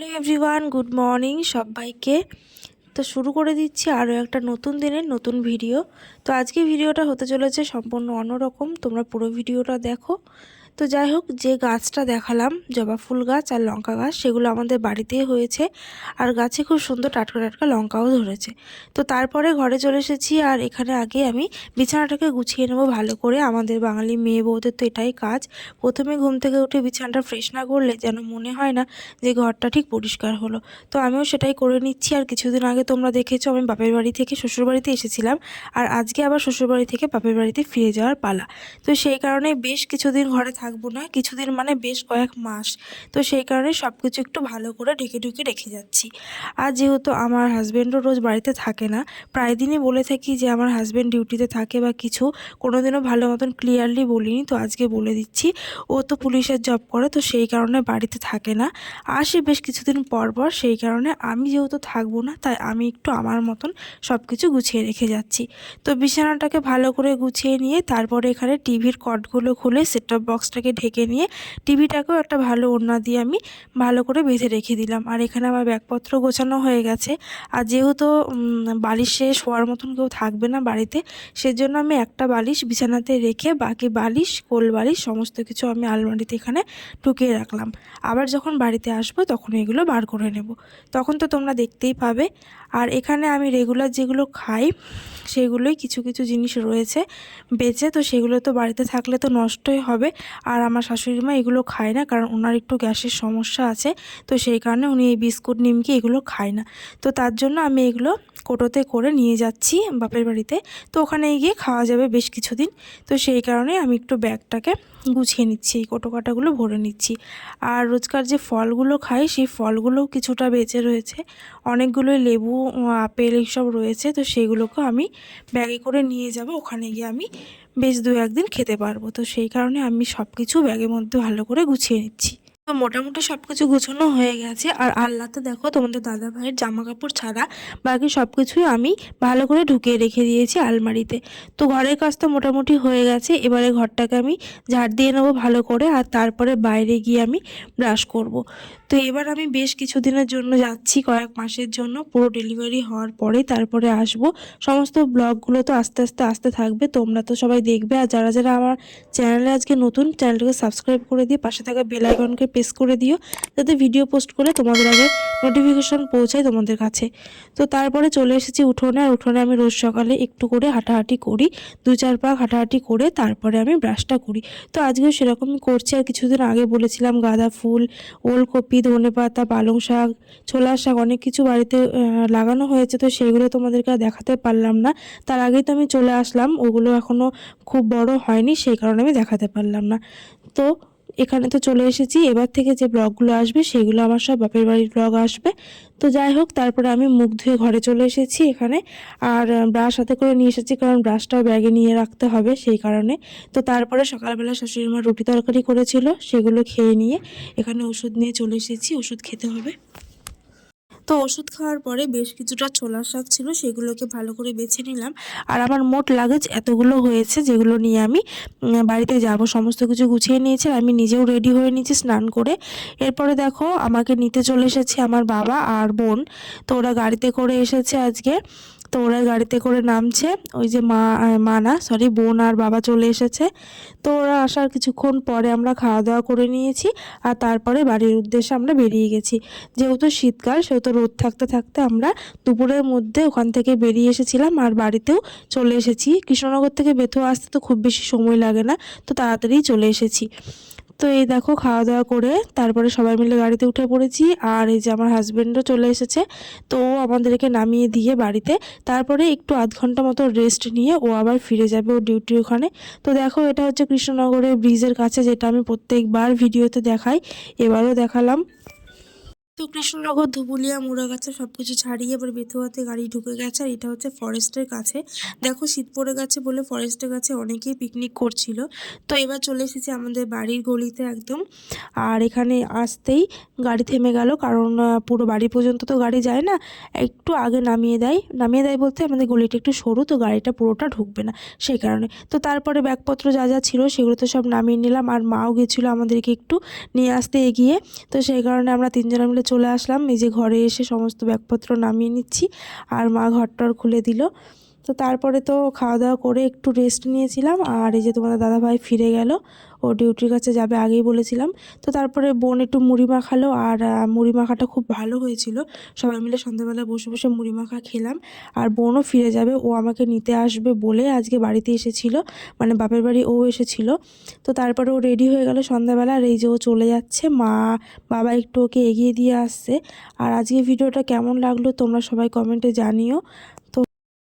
Hello everyone, good morning সবাইকে। তো শুরু করে দিচ্ছি আরও একটা নতুন দিনের নতুন ভিডিও। তো আজকে ভিডিওটা হতে চলেছে সম্পূর্ণ অন্যরকম, তোমরা পুরো ভিডিওটা দেখো। তো যাই হোক, যে গাছটা দেখালাম জবা ফুল গাছ আর লঙ্কা গাছ, সেগুলো আমাদের বাড়িতেই হয়েছে আর গাছে খুব সুন্দর টাটকা টাটকা লঙ্কাও ধরেছে। তো তারপরে ঘরে চলে এসেছি আর এখানে আগে আমি বিছানাটাকে গুছিয়ে নেবো ভালো করে। আমাদের বাঙালি মেয়ে বউদের তো এটাই কাজ, প্রথমে ঘুম থেকে উঠে বিছানাটা ফ্রেশ না করলে যেন মনে হয় না যে ঘরটা ঠিক পরিষ্কার হলো। তো আমিও সেটাই করে নিচ্ছি। আর কিছুদিন আগে তোমরা দেখেছো আমি বাপের বাড়ি থেকে শ্বশুরবাড়িতে এসেছিলাম, আর আজকে আবার শ্বশুরবাড়ি থেকে বাপের বাড়িতে ফিরে যাওয়ার পালা। তো সেই কারণে বেশ কিছুদিন ঘরে থাকবো না, কিছুদিন মানে বেশ কয়েক মাস। তো সেই কারণে সব কিছু একটু ভালো করে ঢেকে ঢুকে রেখে যাচ্ছি। আর যেহেতু আমার হাজব্যান্ডও রোজ বাড়িতে থাকে না, প্রায় দিনই বলে থাকি যে আমার হাজব্যান্ড ডিউটিতে থাকে বা কিছু, কোনোদিনও ভালো মতন ক্লিয়ারলি বলিনি, তো আজকে বলে দিচ্ছি। ও তো পুলিশের জব করে, তো সেই কারণে বাড়িতে থাকে না, আসে বেশ কিছুদিন পর পর। সেই কারণে আমি যেহেতু থাকবো না, তাই আমি একটু আমার মতন সব কিছু গুছিয়ে রেখে যাচ্ছি। তো বিছানাটাকে ভালো করে গুছিয়ে নিয়ে তারপরে এখানে টিভির কর্ডগুলো খুলে সেট টপ বক্সটাকে ঢেকে নিয়ে টিভিটাকেও একটা ভালো ওড়না দিয়ে আমি ভালো করে বেঁধে রেখে দিলাম। আর এখানে আমার ব্যাগপত্র গোছানো হয়ে গেছে। আর যেহেতু বালিশে শোয়ার মতন কেউ থাকবে না বাড়িতে, সেজন্য আমি একটা বালিশ বিছানাতে রেখে বাকি বালিশ, কোল বালিশ সমস্ত কিছু আমি আলমারিতে এখানে ঢুকিয়ে রাখলাম। আবার যখন বাড়িতে আসবো তখন এগুলো বার করে নেব, তখন তো তোমরা দেখতেই পাবে। আর এখানে আমি রেগুলার যেগুলো খাই সেগুলোই কিছু কিছু জিনিস রয়েছে বেঁচে, তো সেগুলো তো বাড়িতে থাকলে তো নষ্টই হবে। আর আমার শাশুড়ি মা এগুলো খায় না, কারণ ওনার একটু গ্যাসের সমস্যা আছে, তো সেই কারণে উনি এই বিস্কুট নিমকি এগুলো খায় না। তো তার জন্য আমি এগুলো কোটোতে করে নিয়ে যাচ্ছি বাপের বাড়িতে, তো ওখানে গিয়ে খাওয়া যাবে বেশ কিছুদিন। তো সেই কারণে আমি একটু ব্যাগটাকে গুছিয়ে নিচ্ছি, এই কোটো কাটাগুলো ভরে নিচ্ছি। আর রোজকার যে ফলগুলো খাই সেই ফলগুলোও কিছুটা বেঁচে রয়েছে, অনেকগুলোই লেবু, আপেল এইসব রয়েছে, তো সেগুলোকেও আমি ব্যাগে করে নিয়ে যাব। ওখানে গিয়ে আমি বেশ 2-1 দিন খেতে পারবো। তো সেই কারণে আমি সব কিছু ব্যাগের মধ্যে ভালো করে গুছিয়ে নিচ্ছি। তো মোটামুটি সব কিছু গুছানো হয়ে গেছে। আর আল্লাতে দেখো, তোমাদের দাদা ভাইয়ের জামা কাপড় ছাড়া বাকি সব কিছুই আমি ভালো করে ঢুকিয়ে রেখে দিয়েছি আলমারিতে। তো ঘরের কাজ তো মোটামুটি হয়ে গেছে, এবারে ঘরটাকে আমি ঝাড় দিয়ে নেবো ভালো করে, আর তারপরে বাইরে গিয়ে আমি ব্রাশ করব। তো এবার আমি বেশ কিছুদিনের জন্য যাচ্ছি, কয়েক মাসের জন্য, পুরো ডেলিভারি হওয়ার পরে তারপরে আসব। সমস্ত ব্লগগুলো তো আস্তে আস্তে আসতে থাকবে, তোমরা তো সবাই দেখবে। আর যারা যারা আমার চ্যানেলে আজকে নতুন, চ্যানেলটাকে সাবস্ক্রাইব করে দিয়ে পাশে থাকা বেল আইকনকে প্রেস করে দিও, যাতে ভিডিও পোস্ট করে তোমাদের আগে নোটিফিকেশন পৌঁছায় তোমাদের কাছে। তো তারপরে চলে এসেছি উঠোনে। আর উঠোনে আমি রোজ সকালে একটু করে হাঁটাহাঁটি করি, 2-4 পাক হাঁটাহাঁটি করে তারপরে আমি ব্রাশটা করি। তো আজকেও সেরকমই করছি। আর কিছুদিন আগে বলেছিলাম গাঁদা ফুল, ওলকপি, ধনেপাতা, পালং শাক, ছোলার শাক অনেক কিছু বাড়িতে লাগানো হয়েছে, তো সেইগুলো তোমাদেরকে আর দেখাতে পারলাম না। তার আগেই তো আমি চলে আসলাম, ওগুলো এখনও খুব বড় হয়নি, সেই কারণে আমি দেখাতে পারলাম না। তো এখানে তো চলে এসেছি, এবার থেকে যে ব্লগগুলো আসবে সেগুলো আমার সব বাপের বাড়ির ব্লগ আসবে। তো যাই হোক, তারপরে আমি মুখ ধুয়ে ঘরে চলে এসেছি এখানে। আর ব্রাশ হাতে করে নিয়ে এসেছি, কারণ ব্রাশটাও ব্যাগে নিয়ে রাখতে হবে সেই কারণে। তো তারপরে সকালবেলা শাশুড়ি মা রুটি তরকারি করেছিল, সেগুলো খেয়ে নিয়ে এখানে ওষুধ নিয়ে চলে এসেছি, ওষুধ খেতে হবে। তো ওষুধ খাওয়ার পরে বেশ কিছুটা ছোলার শাক ছিল, সেগুলোকে ভালো করে বেছে নিলাম। আর আমার মোট লাগেজ এতগুলো হয়েছে, যেগুলো নিয়ে আমি বাড়িতে যাব। সমস্ত কিছু গুছিয়ে নিয়েছি, আমি নিজেও রেডি হয়ে নিয়েছি স্নান করে। এরপরে দেখো, আমাকে নিতে চলে এসেছে আমার বাবা আর বোন। তো ওরা গাড়িতে করে এসেছে আজকে। তো ওরা গাড়িতে করে নামছে, ওই যে বোন আর বাবা চলে এসেছে। তো ওরা আসার কিছুক্ষণ পরে আমরা খাওয়া দাওয়া করে নিয়েছি, আর তারপরে বাড়ির উদ্দেশ্যে আমরা বেরিয়ে গেছি। যেহেতু শীতকাল, সেহেতু রোদ থাকতে থাকতে আমরা দুপুরের মধ্যে ওখান থেকে বেরিয়ে এসেছিলাম, আর বাড়িতেও চলে এসেছি। কৃষ্ণনগর থেকে বেথুয়া আসতে তো খুব বেশি সময় লাগে না, তো তাড়াতাড়ি চলে এসেছি। তো এই দেখো, খাওয়া দাওয়া করে তারপরে সবাই মিলে গাড়িতে উঠে পড়েছি। আর এই যে আমার হাজব্যান্ডও চলে এসেছে, তো ও আমাদেরকে নামিয়ে দিয়ে বাড়িতে তারপরে একটু আধ ঘন্টা মতো রেস্ট নিয়ে ও আবার ফিরে যাবে ও ডিউটি ওখানে। তো দেখো, এটা হচ্ছে কৃষ্ণনগরের ব্রিজের কাছে, যেটা আমি প্রত্যেকবার ভিডিওতে দেখাই, এবারও দেখালাম। তো কৃষ্ণনগর, ধুবুলিয়া, মুড়াগাছা সব কিছু ছাড়িয়ে এবার বেথুয়াতে গাড়ি ঢুকে গেছে। আর এটা হচ্ছে ফরেস্টের কাছে। দেখো, শীত পড়ে গেছে বলে ফরেস্টের কাছে অনেকেই পিকনিক করছিল। তো এবার চলে এসেছি আমাদের বাড়ির গলিতে একদম। আর এখানে আসতেই গাড়ি থেমে গেল, কারণ পুরো বাড়ি পর্যন্ত তো গাড়ি যায় না, একটু আগে নামিয়ে দেয়। নামিয়ে দেয় বলতে, আমাদের গলিটা একটু সরু, তো গাড়িটা পুরোটা ঢুকবে না সেই কারণে। তো তারপরে ব্যাগপত্র যা যা ছিল সেগুলো তো সব নামিয়ে নিলাম। আর মাও গেছিলো আমাদেরকে একটু নিয়ে আসতে এগিয়ে, তো সেই কারণে আমরা তিনজনে মিলে তারপরে চলে আসলাম, এই যে ঘরে এসে সমস্ত ব্যাগপত্র নামিয়ে নিচ্ছি আর মা ঘরটর খুলে দিল। তো তারপরে তো খাওয়া দাওয়া করে একটু রেস্ট নিয়েছিলাম। আর এই যে তোমাদের দাদাভাই ফিরে গেল, ও ডিউটির কাছে যাবে আগেই বলেছিলাম। তো তারপরে বোন একটু মুড়ি মাখালো, আর মুড়ি মাখাটা খুব ভালো হয়েছিল। সবাই মিলে সন্ধ্যাবেলা বসে বসে মুড়ি মাখা খেলাম। আর বোনও ফিরে যাবে, ও আমাকে নিতে আসবে বলে আজকে বাড়িতে এসেছিল, মানে বাপের বাড়ি ও এসেছিল। তো তারপরে ও রেডি হয়ে গেল সন্ধ্যাবেলা, আর এই যে ও চলে যাচ্ছে, মা বাবা একটু ওকে এগিয়ে দিয়ে আসছে। আর আজকে ভিডিওটা কেমন লাগলো তোমরা সবাই কমেন্টে জানিও।